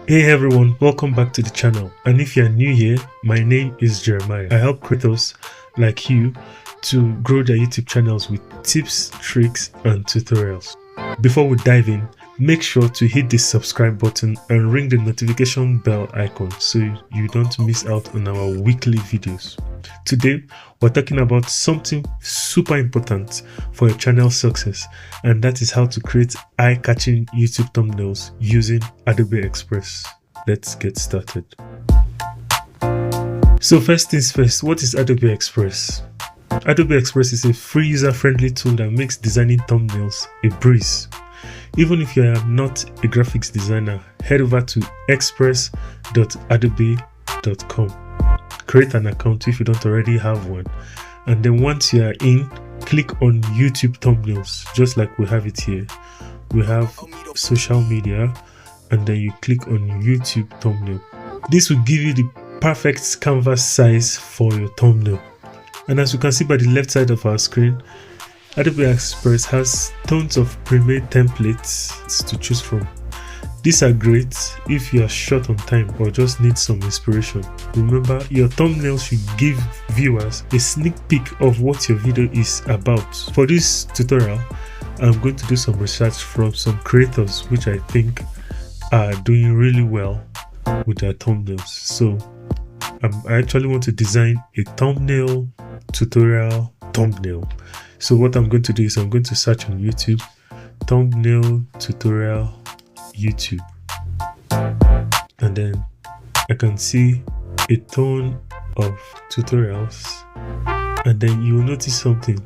Hey everyone, welcome back to the channel, and if you're new here, my name is Jeremiah. I help creators like you to grow their YouTube channels with tips, tricks and tutorials. Before we dive in, make sure to hit the subscribe button and ring the notification bell icon so you don't miss out on our weekly videos. Today, we're talking about something super important for your channel success, and that is how to create eye-catching YouTube thumbnails using Adobe Express. Let's get started. So first things first, what is Adobe Express? Adobe Express is a free user-friendly tool that makes designing thumbnails a breeze. Even if you are not a graphics designer, head over to express.adobe.com. Create an account if you don't already have one, and then once you are in, click on YouTube thumbnails, just like we have it here. We have social media, and then you click on YouTube thumbnail. This will give you the perfect canvas size for your thumbnail. And as you can see by the left side of our screen, Adobe Express has tons of pre-made templates to choose from. These are great if you are short on time or just need some inspiration. Remember, your thumbnail should give viewers a sneak peek of what your video is about. For this tutorial, I'm going to do some research from some creators which I think are doing really well with their thumbnails. So I actually want to design a thumbnail tutorial thumbnail. So what I'm going to do is I'm going to search on YouTube, thumbnail tutorial YouTube, and then I can see a ton of tutorials, and then you will notice something.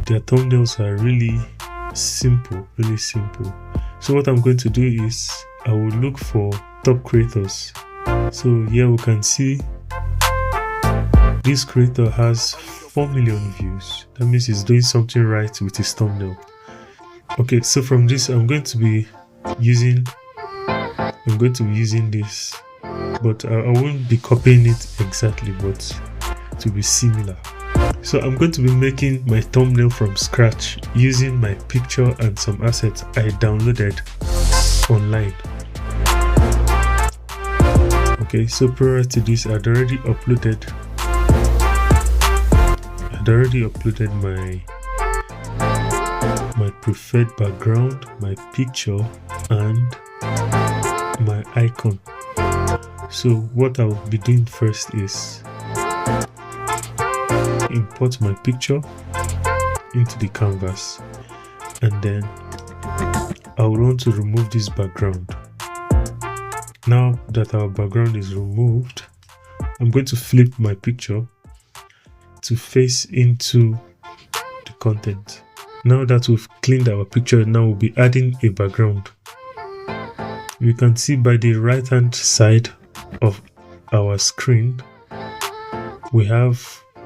Their thumbnails are really simple. So what I'm going to do is I will look for top creators. So here we can see this creator has 4 million views. That means he's doing something right with his thumbnail. Okay, so from this I'm going to be using this, but I won't be copying it exactly, but to be similar. So I'm going to be making my thumbnail from scratch using my picture and some assets I downloaded online. Okay, so prior to this, I'd already uploaded my preferred background, my picture and my icon. So what I'll be doing first is import my picture into the canvas, and then I would want to remove this background. Now that our background is removed, I'm going to flip my picture to face into the content. Now that we've cleaned our picture, now we'll be adding a background. You can see by the right hand side of our screen, we have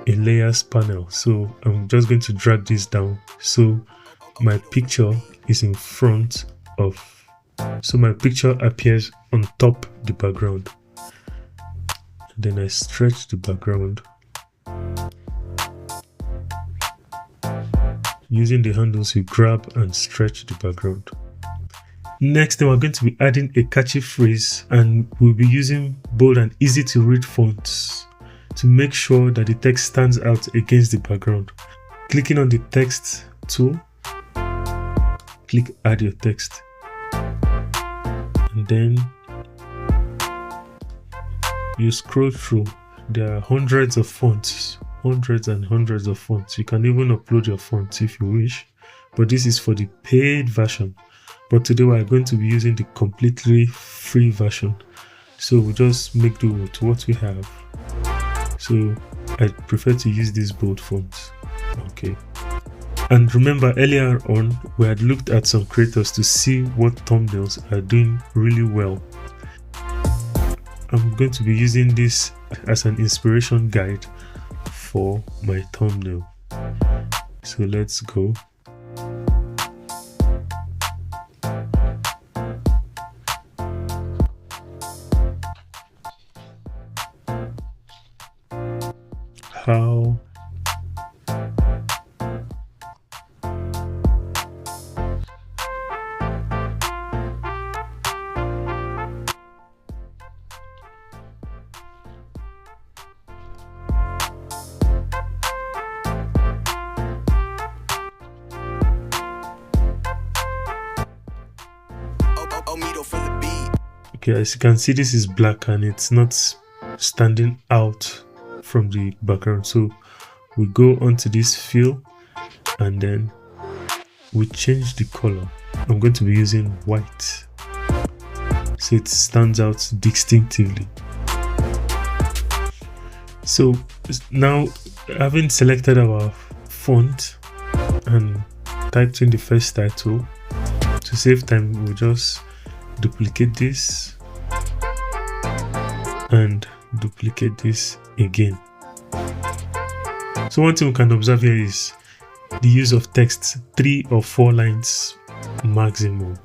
a layers panel. So I'm just going to drag this down so my picture is in front of, so my picture appears on top the background. Then I stretch the background using the handles. You grab and stretch the background. Next thing, we're going to be adding a catchy phrase, and we'll be using bold and easy to read fonts to make sure that the text stands out against the background. Clicking on the text tool, click add your text, and then you scroll through. There are hundreds and hundreds of fonts. You can even upload your fonts if you wish, but this is for the paid version. But today we are going to be using the completely free version, so we'll just make do with what we have. So I prefer to use these bold fonts. Okay, and remember, earlier on we had looked at some creators to see what thumbnails are doing really well. I'm going to be using this as an inspiration guide for my thumbnail. So let's go. How Okay, as you can see, this is black and it's not standing out from the background. So we go onto this fill and then we change the color. I'm going to be using white so it stands out distinctively. So now, having selected our font and typed in the first title, to save time we'll just duplicate this and duplicate this again. So one thing we can observe here is the use of text, 3 or 4 lines maximum.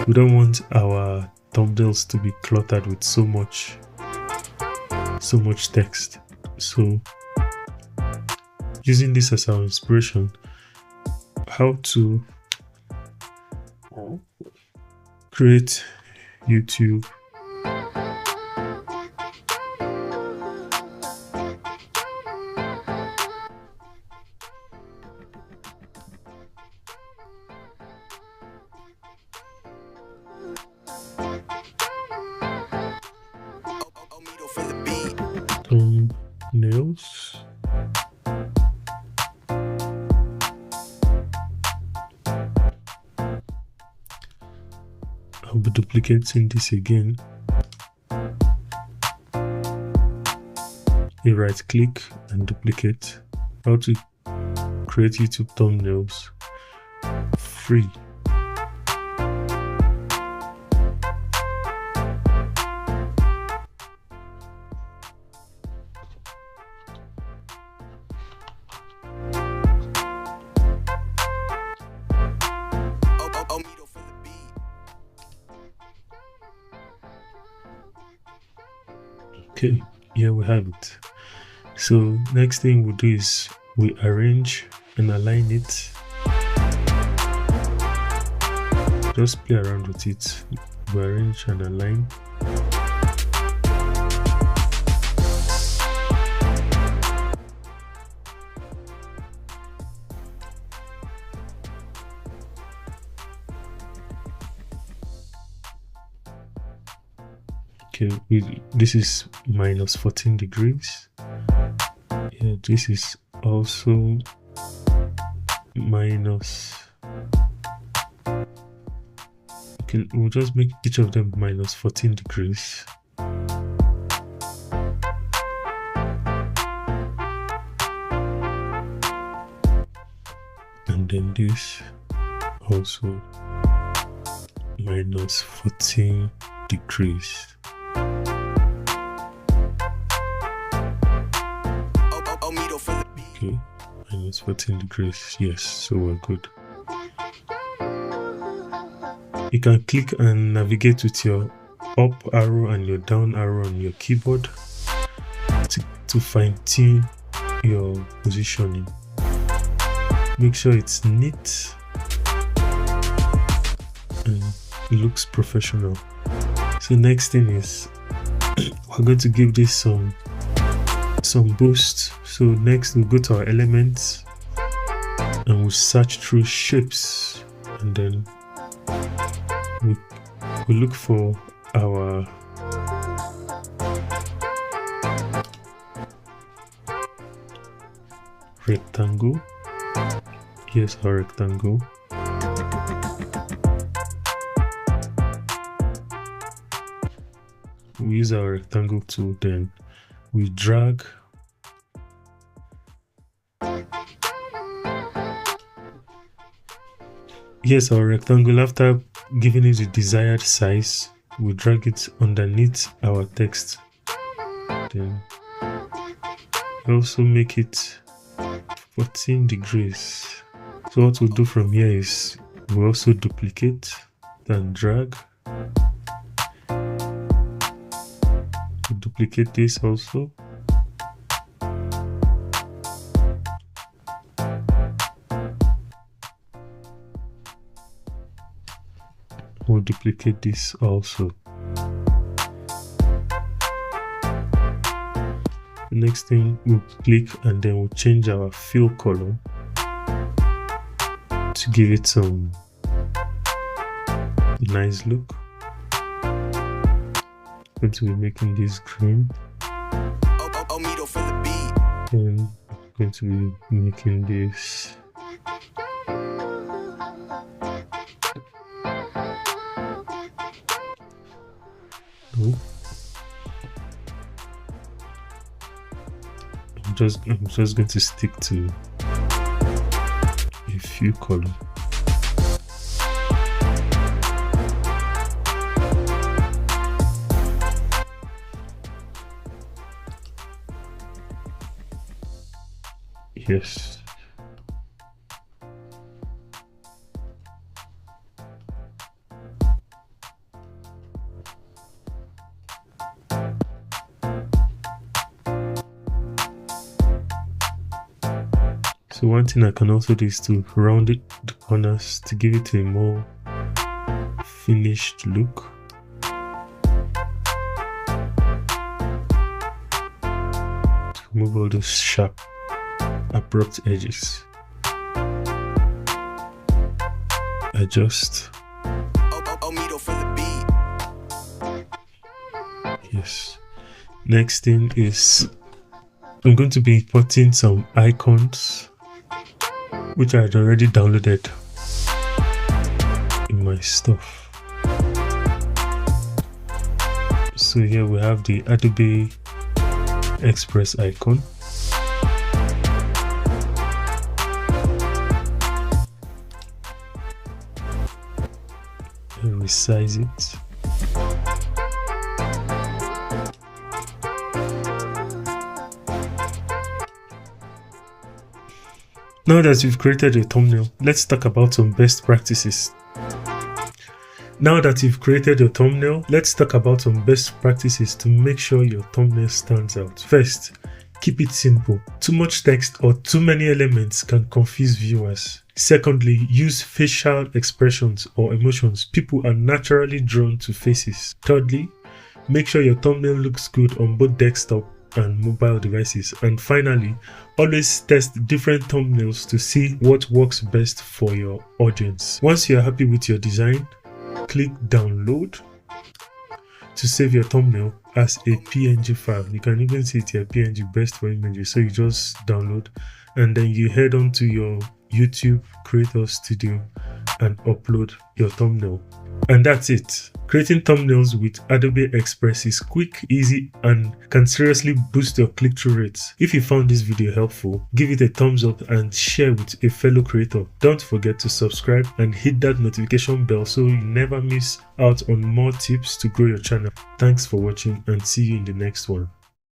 We don't want our thumbnails to be cluttered with so much text. So using this as our inspiration, how to create YouTube thumbnails. I'll be duplicating this again. You right click and duplicate. How to create YouTube thumbnails free. Okay, here we have it. So next thing we'll do is we arrange and align it. Just play around with it. We arrange and align. Okay, this is minus 14 degrees. Yeah, this is also minus. Okay, we'll just make each of them minus 14 degrees. And then this also minus 14 degrees. Okay, minus 14 degrees. Yes, so we're good. You can click and navigate with your up arrow and your down arrow on your keyboard to fine-tune your positioning. Make sure it's neat and it looks professional. So next thing is we're going to give this some boost. So next we'll go to our elements and we'll search through shapes, and then we look for our rectangle. Yes, our rectangle. We use our rectangle tool, then we drag our rectangle. After giving it the desired size, we drag it underneath our text. Then we also make it 14 degrees. So what we'll do from here is we also duplicate and drag. We duplicate this also. We'll duplicate this also. The next thing, we'll click and then we'll change our fill color to give it some nice look. going to be making this green. And I'm going to be making this no. I'm just going to stick to a few colors. Yes. So one thing I can also do is to round the corners to give it a more finished look. To remove all those sharp, abrupt edges. Adjust. Yes. Next thing is I'm going to be importing some icons which I had already downloaded in my stuff. So here we have the Adobe Express icon. And resize it. Now that you've created a thumbnail, let's talk about some best practices. Now that you've created your thumbnail, let's talk about some best practices to make sure your thumbnail stands out. First, keep it simple. Too much text or too many elements can confuse viewers. Secondly, use facial expressions or emotions. People are naturally drawn to faces. Thirdly, make sure your thumbnail looks good on both desktop and mobile devices. And finally, always test different thumbnails to see what works best for your audience. Once you are happy with your design, click download to save your thumbnail as a PNG file. You can even see it here, PNG best for images. So you just download and then you head on to your YouTube Creator Studio and upload your thumbnail. And that's it. Creating thumbnails with Adobe Express is quick, easy, and can seriously boost your click-through rates. If you found this video helpful, give it a thumbs up and share with a fellow creator. Don't forget to subscribe and hit that notification bell so you never miss out on more tips to grow your channel. Thanks for watching and see you in the next one.